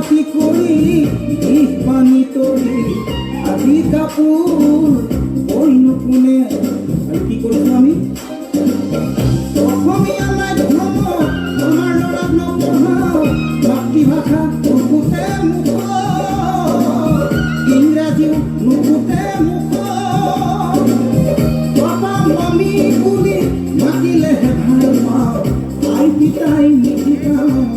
বাতি কৰি পানি তৰি আদি কাপুৰ ওই নুকুনে কি কৰছো আমি অসমীয়া মাধ্যম আমাৰ লড়াক নপঢ়াও মাতৃভাষা নুকুতে মুখ ইংৰাজীও নুকুতে মুখ বাবা মামি বুলি মাতিলেহে ভাল পাওঁ আই পিতাই নিশিকাওঁ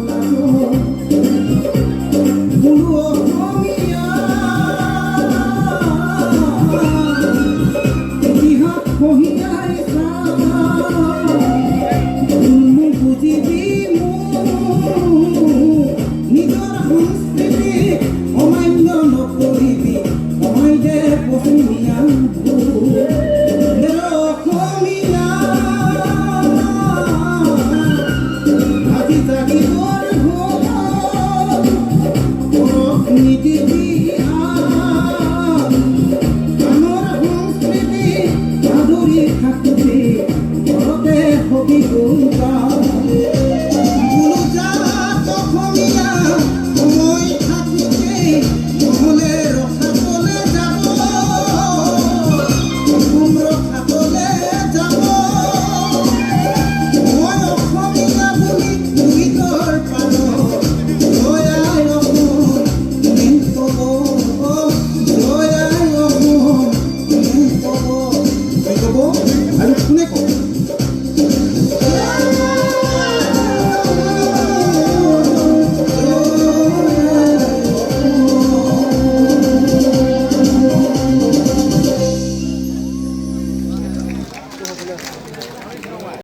নীতি